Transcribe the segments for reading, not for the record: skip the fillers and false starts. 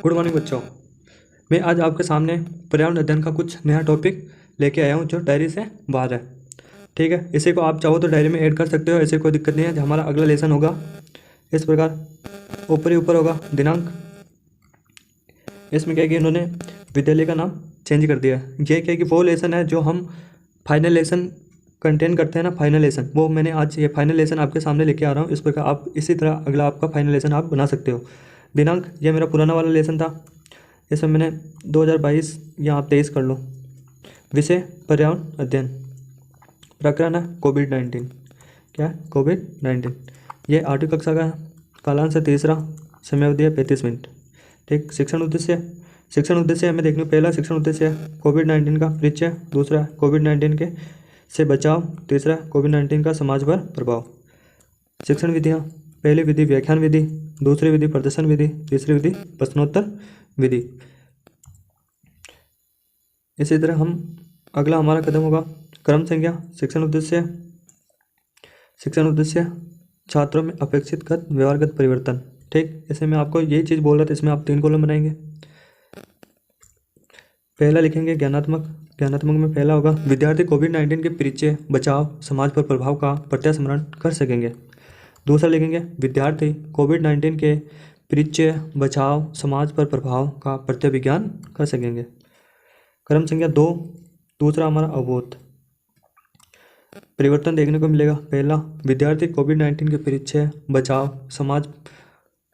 Good morning बच्चों। मैं आज आपके सामने पर्यावरण अध्ययन का कुछ नया टॉपिक लेके आया हूँ जो डायरी से बाहर है। ठीक है, इसी को आप चाहो तो डायरी में ऐड कर सकते हो, ऐसे कोई दिक्कत नहीं है। जो हमारा अगला लेसन होगा इस प्रकार ऊपर ही ऊपर होगा दिनांक। इसमें क्या है कि इन्होंने विद्यालय का नाम चेंज कर दिया है। ये क्या है कि वो लेसन है जो हम फाइनल लेसन कंटेन करते हैं ना, फाइनल लेसन, वो मैंने आज ये फाइनल लेसन आपके सामने लेके आ रहा हूँ। इस प्रकार आप इसी तरह अगला आपका फाइनल लेसन आप बना सकते हो। दिनांक ये मेरा पुराना वाला लेसन था, इसमें मैंने 2022 या आप 23 कर लो। विषय पर्यावरण अध्ययन, प्रकरण है कोविड-19। क्या है? कोविड-19। ये 8वीं कक्षा का है, कालांश है तीसरा, समयावधि है 35 मिनट। ठीक। शिक्षण उद्देश्य हमें देखने। पहला शिक्षण उद्देश्य है कोविड-19 का परिचय, दूसरा कोविड-19 के से बचाव, तीसरा कोविड-19 का समाज पर प्रभाव। शिक्षण विधियाँ, पहली विधि व्याख्यान विधि, दूसरी विधि प्रदर्शन विधि, तीसरी विधि प्रश्नोत्तर विधि। इसी तरह हम अगला हमारा कदम होगा क्रम संज्ञा। शिक्षण उद्देश्य छात्रों में अपेक्षितगत व्यवहारगत परिवर्तन। ठीक। इसमें मैं आपको यही चीज़ बोल रहा था, इसमें आप 3 कॉलम बनाएंगे। पहला लिखेंगे ज्ञानात्मक। ज्ञानात्मक में पहला होगा विद्यार्थी कोविड-19 के परिचय, बचाव, समाज पर प्रभाव का प्रत्यास्मरण कर सकेंगे। दूसरा लिखेंगे विद्यार्थी कोविड-19 के परिचय, बचाव, समाज पर प्रभाव का प्रत्यभिज्ञान कर सकेंगे। क्रम संख्या 2, दूसरा हमारा अवबोध। परिवर्तन देखने को मिलेगा। पहला विद्यार्थी कोविड-19 के परिचय, बचाव, समाज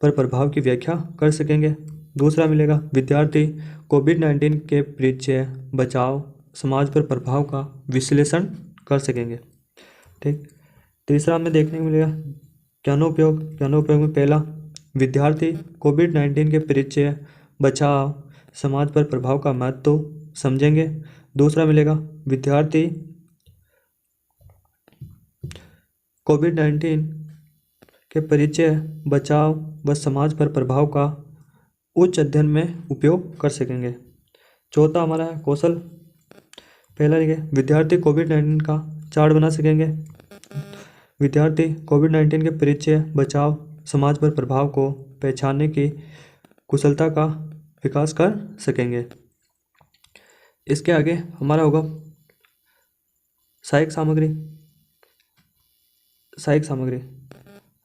पर प्रभाव की व्याख्या कर सकेंगे। दूसरा मिलेगा विद्यार्थी कोविड-19 के परिचय, बचाव, समाज पर प्रभाव का विश्लेषण कर सकेंगे। ठीक। तीसरा हमें देखने को मिलेगा ज्ञानोपयोग। ज्ञानोपयोग में पहला विद्यार्थी कोविड-19 के परिचय, बचाव, समाज पर प्रभाव का महत्व समझेंगे। दूसरा मिलेगा विद्यार्थी कोविड-19 के परिचय, बचाव व समाज पर प्रभाव का उच्च अध्ययन में उपयोग कर सकेंगे। चौथा हमारा है कौशल। पहला लिखे विद्यार्थी कोविड-19 का चार्ट बना सकेंगे। विद्यार्थी कोविड-19 के परिचय, बचाव, समाज पर प्रभाव को पहचानने की कुशलता का विकास कर सकेंगे। इसके आगे हमारा होगा सहायक सामग्री। सहायक सामग्री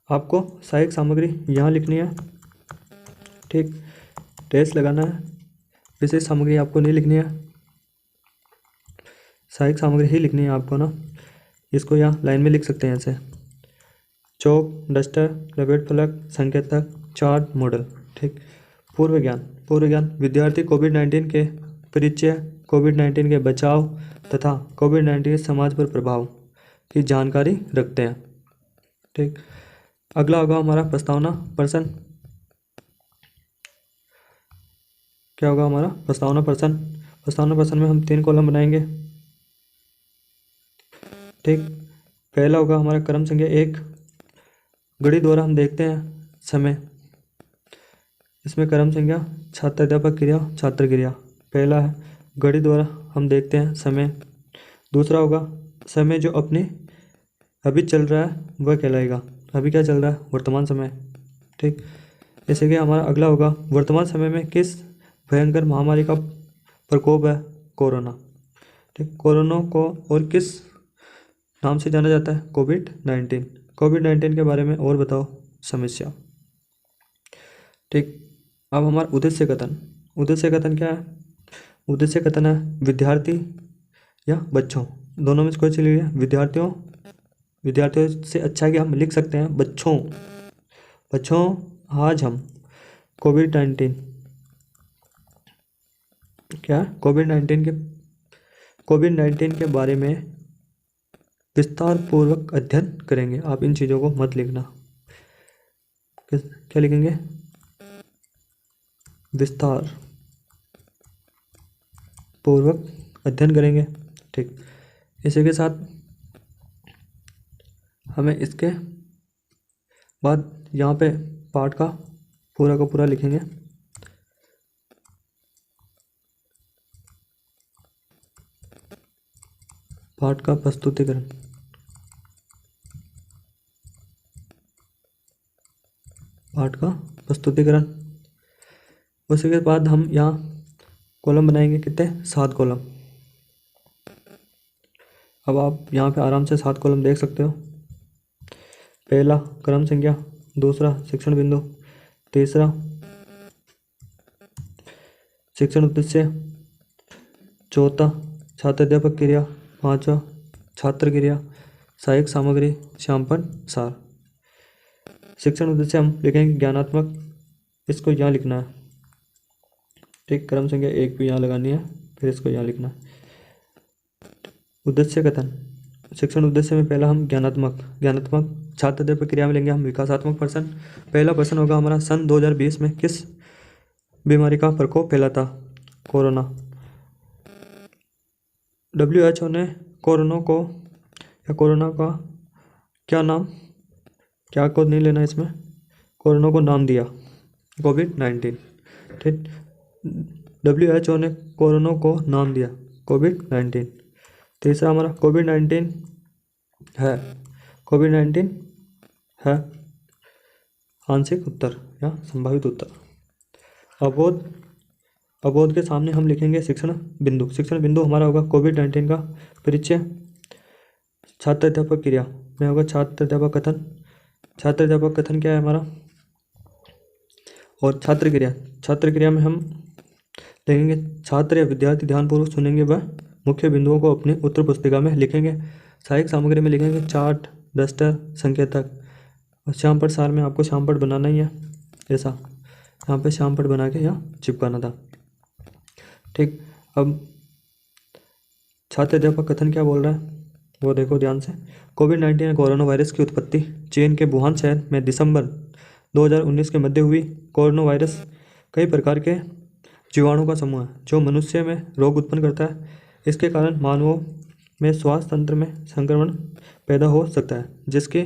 आपको सहायक सामग्री यहाँ लिखनी है। ठीक। टेस्ट लगाना है, विशेष सामग्री आपको नहीं लिखनी है, सहायक सामग्री ही लिखनी है आपको ना। इसको यहाँ लाइन में लिख सकते हैं ऐसे: चौक, डस्टर, रबड़ फलक, संकेतक, चार्ट, मॉडल। ठीक। पूर्व ज्ञान विद्यार्थी कोविड-19 के परिचय, कोविड-19 के बचाव तथा कोविड-19 समाज पर प्रभाव की जानकारी रखते हैं। ठीक। अगला होगा हमारा प्रस्तावना प्रश्न। क्या होगा हमारा प्रस्तावना प्रश्न। प्रस्तावना प्रश्न में हम 3 कॉलम बनाएंगे। ठीक। पहला होगा हमारा क्रम संख्या 1, घड़ी द्वारा हम देखते हैं समय। इसमें क्रम संख्या छात्र अध्यापक क्रिया, छात्र क्रिया। पहला है घड़ी द्वारा हम देखते हैं समय। दूसरा होगा समय जो अपनी अभी चल रहा है वह कहलाएगा। अभी क्या चल रहा है? वर्तमान समय। ठीक। जैसे कि हमारा अगला होगा वर्तमान समय में किस भयंकर महामारी का प्रकोप है? कोरोना। ठीक। कोरोना को और किस नाम से जाना जाता है? कोविड-19। कोविड-19 के बारे में और बताओ समस्या। ठीक। अब हमारा उद्देश्य कथन। उद्देश्य कथन क्या है? उद्देश्य कथन है विद्यार्थी या बच्चों, दोनों में से कोई चलिए। विद्यार्थियों से अच्छा है कि हम लिख सकते हैं बच्चों आज हम कोविड-19 कोविड-19 के बारे में विस्तार पूर्वक अध्ययन करेंगे। आप इन चीज़ों को मत लिखना। क्या लिखेंगे? विस्तार पूर्वक अध्ययन करेंगे। ठीक। इसी के साथ हमें इसके बाद यहाँ पे पाठ का पूरा लिखेंगे। पाठ का प्रस्तुतिकरण। उसी के बाद हम यहाँ कॉलम बनाएंगे, कितने, 7 कॉलम। अब आप यहाँ पे आराम से 7 कॉलम देख सकते हो। पहला क्रम संख्या, दूसरा शिक्षण बिंदु, तीसरा शिक्षण उद्देश्य, चौथा छात्र अध्यापक क्रिया, पांचवा छात्र क्रिया, सहायक सामग्री, श्यामपन सार। शिक्षण उद्देश्य हम लिखेंगे ज्ञानात्मक, इसको यहाँ लिखना है, ठीक। क्रम संख्या 1 भी यहाँ लगानी है, फिर इसको यहाँ लिखना है। उद्देश्य कथन, शिक्षण उद्देश्य में पहला हम ज्ञानात्मक छात्र अध्यापक क्रिया में लेंगे हम विकासात्मक प्रश्न। पहला प्रश्न होगा हमारा, सन 2020 में किस बीमारी का प्रकोप फैला था? कोरोना। WHO ने कोरोना का क्या नाम, क्या को नहीं लेना इसमें, कोरोना को नाम दिया कोविड-19, ठीक। WHO ने कोरोना को नाम दिया कोविड-19। तीसरा हमारा कोविड-19 है आंशिक उत्तर या संभावित उत्तर। अबोध के सामने हम लिखेंगे शिक्षण बिंदु। शिक्षण बिंदु हमारा होगा कोविड-19 का परिचय, छात्र अध्यापक क्रिया में होगा छात्र अध्यापक कथन। छात्र अध्यापक कथन क्या है हमारा, और छात्र क्रिया में हम लिखेंगे छात्र या विद्यार्थी ध्यानपूर्वक सुनेंगे व मुख्य बिंदुओं को अपनी उत्तर पुस्तिका में लिखेंगे। सहायक सामग्री में लिखेंगे चार्ट, डस्टर, संकेतक। और श्यामपट सार में आपको श्यामपट बनाना ही है, ऐसा यहाँ पे श्यामपट बना के यहाँ चिपकाना था, ठीक। अब छात्र अध्यापक कथन क्या बोल रहा है वो देखो ध्यान से। कोविड-19 कोरोना वायरस की उत्पत्ति चीन के वुहान शहर में दिसंबर 2019 के मध्य हुई। कोरोना वायरस कई प्रकार के जीवाणु का समूह है जो मनुष्य में रोग उत्पन्न करता है। इसके कारण मानवों में श्वास तंत्र में संक्रमण पैदा हो सकता है, जिसकी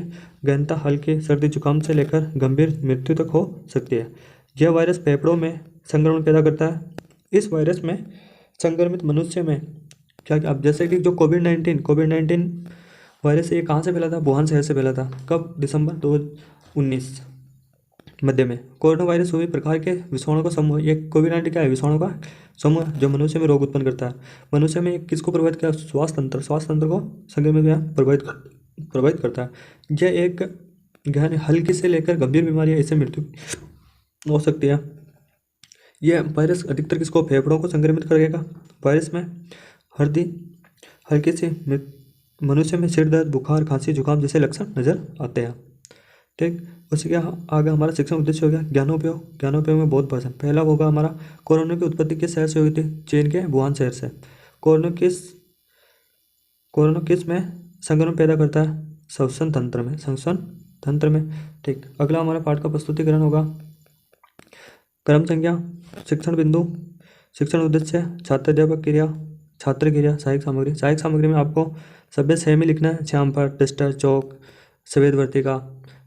गहनता हल्की सर्दी जुकाम से लेकर गंभीर मृत्यु तक हो सकती है। यह वायरस फेफड़ों में संक्रमण पैदा करता है। इस वायरस में संक्रमित मनुष्य में क्या अब जैसे कि जो कोविड-19 वायरस ये कहाँ से फैला था? वुहान शहर से फैला था। कब? दिसंबर 2019 मध्य में। कोरोना वायरस सभी प्रकार के विषाणु का समूह। ये कोविड-19 क्या है? विषाणु का समूह है जो मनुष्य में रोग उत्पन्न करता है। मनुष्य में किसको प्रभावित किया? श्वास तंत्र को संक्रमित या प्रभावित करता है। यह एक गहन हल्की से लेकर गंभीर बीमारी है, इससे मृत्यु हो सकती है। यह वायरस अधिकतर किसको? फेफड़ों को संक्रमित करेगा। वायरस में हल्की से मनुष्य में सिर दर्द, बुखार, खांसी, जुकाम जैसे लक्षण नजर आते हैं, ठीक। उसी के आगे हमारा शिक्षण उद्देश्य हो गया ज्ञानोपयोग में बहुत पर्सन। पहला होगा हमारा कोरोना की उत्पत्ति किस शहर से हुई थी? चीन के वुहान शहर से। कोरोना किस में संक्रमण पैदा करता है? श्वसन तंत्र में, ठीक। अगला हमारा पाठ का प्रस्तुतिकरण होगा। क्रम संख्या, शिक्षण बिंदु, शिक्षण उद्देश्य, छात्र अध्यापक क्रिया, छात्र क्रिया, सहायक सामग्री में आपको सभ्य सेम ही लिखना है। श्यामपट, डस्टर, चौक, सफेद वर्तिका,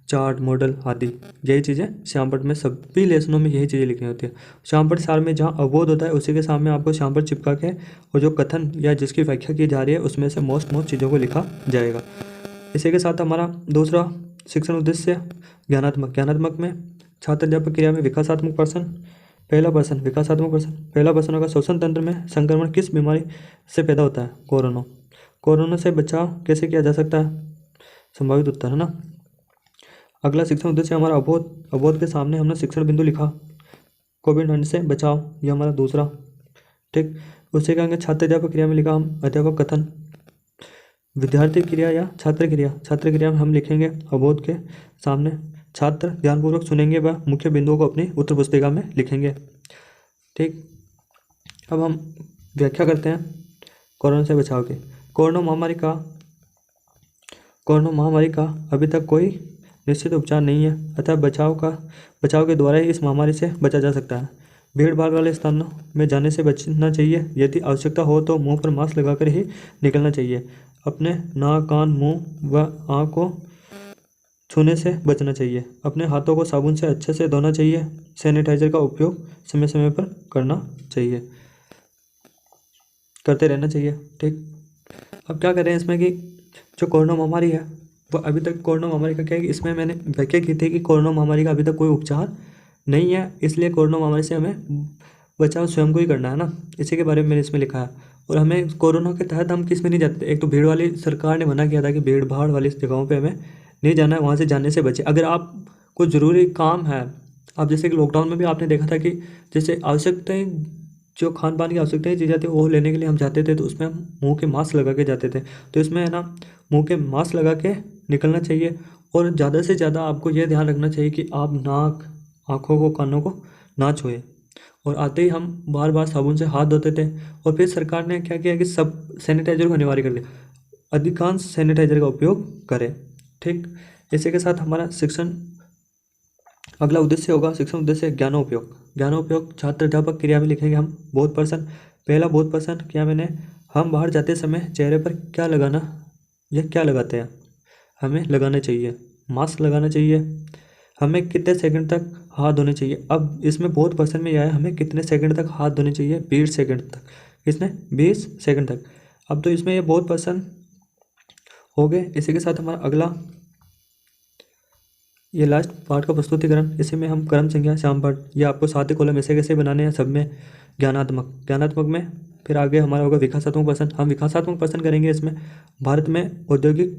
चार्ट, मॉडल आदि। यही चीज़ें श्यामपट में सभी लेसनों में यही चीज़ें लिखनी होती है। श्यामपट सार में जहाँ अवबोध होता है उसी के सामने आपको श्यामपट चिपका के और जो कथन या जिसकी व्याख्या की जा रही है उसमें से मोस्ट चीज़ों को लिखा जाएगा। इसी के साथ हमारा दूसरा शिक्षण उद्देश्य ज्ञानात्मक में छात्र अध्यापक क्रिया में विकासात्मक प्रश्न। पहला प्रश्न होगा श्वसन तंत्र में संक्रमण किस बीमारी से पैदा होता है? कोरोना से बचाव कैसे किया जा सकता है? संभावित उत्तर है ना। अगला शिक्षण उद्देश्य हमारा अवबोध के सामने हमने शिक्षण बिंदु लिखा कोविड-19 से बचाव, यह हमारा दूसरा, ठीक। उसी के आगे छात्र अध्यापक क्रिया में लिखा हम अध्यापक कथन। विद्यार्थी क्रिया या छात्र क्रिया में हम लिखेंगे अवबोध के सामने छात्र ध्यानपूर्वक सुनेंगे व मुख्य बिंदुओं को अपनी उत्तर पुस्तिका में लिखेंगे, ठीक। अब हम व्याख्या करते हैं कोरोना से बचाव की। कोरोना महामारी का अभी तक कोई निश्चित उपचार नहीं है, अतः बचाव के द्वारा ही इस महामारी से बचा जा सकता है। भीड़ भाड़ वाले स्थानों में जाने से बचना चाहिए। यदि आवश्यकता हो तो मुंह पर मास्क लगाकर ही निकलना चाहिए। अपने नाक, कान, मुंह व आँख को छूने से बचना चाहिए। अपने हाथों को साबुन से अच्छे से धोना चाहिए। सैनिटाइजर का उपयोग समय समय पर करते रहना चाहिए, ठीक। अब क्या करें इसमें कि जो कोरोना महामारी है वो अभी तक कोरोना महामारी का क्या है कि इसमें मैंने व्याख्या की थी कि कोरोना महामारी का अभी तक कोई उपचार नहीं है, इसलिए कोरोना महामारी से हमें बचाव स्वयं को ही करना है ना, इसी के बारे में मैंने इसमें लिखा है। और हमें कोरोना के तहत हम किस में नहीं जाते थे। एक तो भीड़ वाली, सरकार ने मना किया था कि भीड़ भाड़ वाली जगहों पे हमें नहीं जाना है, वहाँ से जाने से बचे। अगर आप कुछ ज़रूरी काम है, आप जैसे कि लॉकडाउन में भी आपने देखा था कि जैसे आवश्यकताएं, जो खान पान की आवश्यकताएं चीज़ें थी वो लेने के लिए हम जाते थे, तो उसमें हम मुंह के मास्क लगा के जाते थे। तो इसमें है ना, मुंह के मास्क लगा के निकलना चाहिए। और ज़्यादा से ज़्यादा आपको ये ध्यान रखना चाहिए कि आप नाक, आँखों को, कानों को ना छुएं। और आते ही हम बार बार साबुन से हाथ धोते थे। और फिर सरकार ने क्या किया कि सब सैनिटाइजर को अनिवार्य कर दिया, अधिकांश सैनिटाइजर का उपयोग करें। ठीक, इसी के साथ हमारा शिक्षण अगला उद्देश्य होगा, शिक्षण उद्देश्य ज्ञानोपयोग। ज्ञानोपयोग छात्र अध्यापक क्रिया में लिखेंगे हम बोध पर्सन। पहला बोध पर्सन किया मैंने, हम बाहर जाते समय चेहरे पर क्या लगाना या क्या लगाते हैं, हमें लगाना चाहिए, मास्क लगाना चाहिए। हमें कितने सेकंड तक हाथ धोने चाहिए। अब इसमें बहुत पर्सन में यह है, हमें कितने सेकंड तक हाथ धोने चाहिए, 20 सेकंड तक। किसने? 20 सेकंड तक। अब तो इसमें ये बहुत पर्सन हो गए। इसी के साथ हमारा अगला ये लास्ट पार्ट का प्रस्तुतिकरण, इसी में हम क्रम संख्या श्याम पाठ, ये आपको 7 कॉलम ऐसे कैसे बनाने हैं, सब में ज्ञानात्मक में। फिर आगे हमारा होगा विकासात्मक पर्सन। हम विकासात्मक पर्सन करेंगे इसमें। भारत में औद्योगिक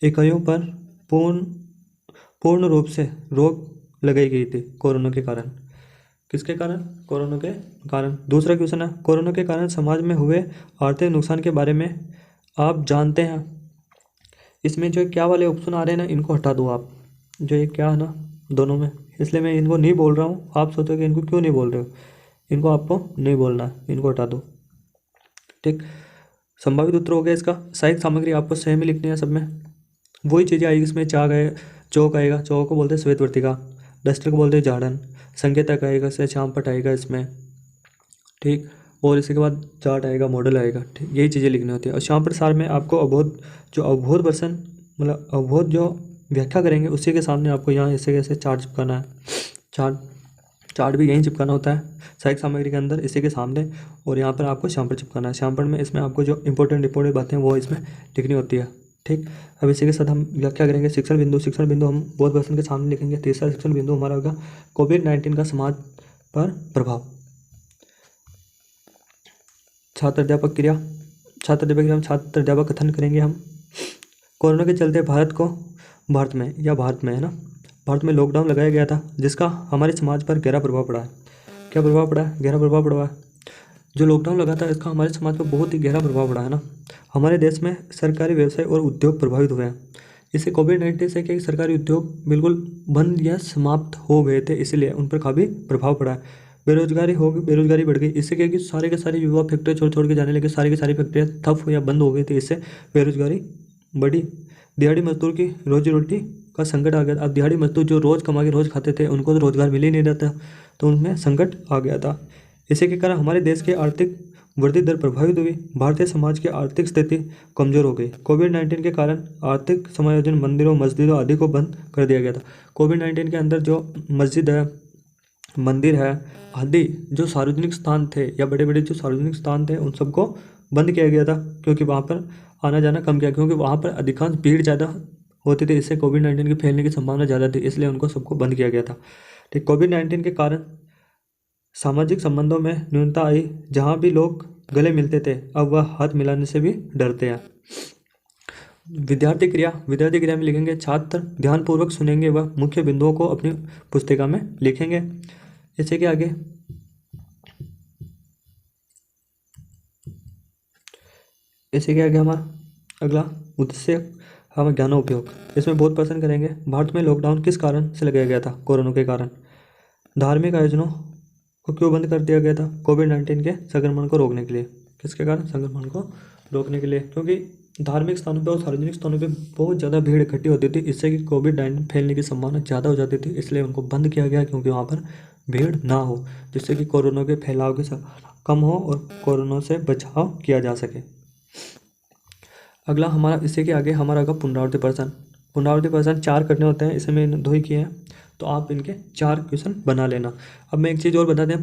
इकाइयों पर पूर्ण रूप से रोक लगाई गई थी कोरोना के कारण। किसके कारण? कोरोना के कारण। दूसरा क्वेश्चन है, कोरोना के कारण समाज में हुए आर्थिक नुकसान के बारे में आप जानते हैं। इसमें जो क्या वाले ऑप्शन आ रहे हैं ना, इनको हटा दो आप, जो ये क्या है ना दोनों में, इसलिए मैं इनको नहीं बोल रहा हूँ। आप सोचोगे इनको क्यों नहीं बोल रहे हो, इनको आपको नहीं बोलना है, इनको हटा दो। ठीक, संभावित उत्तर हो गया इसका। साहित्य सामग्री आपको सेम ही लिखनी है सब में, वही चीज़ें आएगी इसमें। चाक आएगा, चौक आएगा, चौक को बोलते हैं श्वेत वर्तिका, डस्टर को बोलते हैं झाड़न, संकेतक आएगा से श्याम पट आएगा इसमें। ठीक, और इसके बाद चार्ट आएगा, मॉडल आएगा। ठीक, यही चीज़ें लिखनी होती है। और श्याम प्रसार में आपको अवबोध वर्सन, मतलब अवबोध जो व्याख्या करेंगे उसी के सामने आपको यहाँ ऐसे कैसे चार्ट चिपकाना है। चार्ट भी यहीं चिपकाना होता है साहित्य सामग्री के अंदर, इसी के सामने। और यहाँ पर आपको श्यामपट चिपकाना है। श्यामपट में इसमें आपको जो इंपॉर्टेंट बातें हैं वो इसमें लिखनी होती है। ठीक, अब इसी के साथ हम व्याख्या करेंगे। शिक्षण बिंदु हम बोध वर्सन के सामने लिखेंगे। तीसरा शिक्षण बिंदु हमारा होगा कोविड-19 का समाज पर प्रभाव। छात्र अध्यापक क्रिया हम छात्र अध्यापक कथन करेंगे हम। कोरोना के चलते भारत में लॉकडाउन लगाया गया था, जिसका हमारे समाज पर गहरा प्रभाव पड़ा है। क्या प्रभाव पड़ा है? गहरा प्रभाव पड़ा है। जो लॉकडाउन लगा था इसका हमारे समाज पर बहुत ही गहरा प्रभाव पड़ा है ना। हमारे देश में सरकारी व्यवसाय और उद्योग प्रभावित हुए हैं। इससे कोविड-19 से क्या सरकारी उद्योग बिल्कुल बंद या समाप्त हो गए थे, इसलिए उन पर काफ़ी प्रभाव पड़ा है। बेरोजगारी बढ़ गई। इससे क्या कि सारे के सारे युवा फैक्ट्री छोड़ के जाने लगे। सारी की सारी फैक्ट्रियाँ ठप या बंद हो गई थी, इससे बेरोजगारी बढ़ी। दिहाड़ी मजदूर की रोजी रोटी का संकट आ गया था। अब दिहाड़ी मजदूर जो रोज़ कमा के रोज़ खाते थे, उनको तो रोज़गार मिल ही नहीं रहा था, तो उनमें संकट आ गया था। इसी के कारण हमारे देश की आर्थिक वृद्धि दर प्रभावित हुई। भारतीय समाज की आर्थिक स्थिति कमजोर हो गई। कोविड-19 के कारण आर्थिक समायोजन मंदिरों, मस्जिदों आदि को बंद कर दिया गया था। कोविड-19 के अंदर जो मस्जिद है, मंदिर है आदि, जो सार्वजनिक स्थान थे या बड़े बड़े जो सार्वजनिक स्थान थे, उन सबको बंद किया गया था, क्योंकि वहाँ पर आना जाना कम किया, क्योंकि वहाँ पर अधिकांश भीड़ ज़्यादा होती थी। इससे कोविड-19 के फैलने की संभावना ज़्यादा थी, इसलिए उनको सबको बंद किया गया था। ठीक, कोविड-19 के कारण सामाजिक संबंधों में न्यूनता आई। जहाँ भी लोग गले मिलते थे, अब वह हाथ मिलाने से भी डरते हैं। विद्यार्थी क्रिया में लिखेंगे, छात्र ध्यानपूर्वक सुनेंगे व मुख्य बिंदुओं को अपनी पुस्तिका में लिखेंगे। इसी के आगे हमारा अगला उद्देश्य हम ज्ञानोपयोग। इसमें बहुत पसंद करेंगे। भारत में लॉकडाउन किस कारण से लगाया गया था? कोरोना के कारण। धार्मिक आयोजनों को क्यों बंद कर दिया गया था? कोविड-19 के संक्रमण को रोकने के लिए। किसके कारण? संक्रमण को रोकने के लिए, क्योंकि धार्मिक स्थानों पर और सार्वजनिक स्थानों पर बहुत ज़्यादा भीड़ इकट्ठी होती थी। इससे कि कोविड-19 फैलने की संभावना ज़्यादा हो जाती थी, इसलिए उनको बंद किया गया, क्योंकि वहाँ पर भीड़ ना हो, जिससे कि कोरोना के फैलाव की कम हो और कोरोना से बचाव किया जा सके। अगला हमारा इसी के आगे हमारा होगा पुनरावृत्ति प्रश्न 4 करने होते हैं। इसे मैंने 2 ही किए हैं, तो आप इनके 4 क्वेश्चन बना लेना। अब मैं एक चीज़ और बता दें,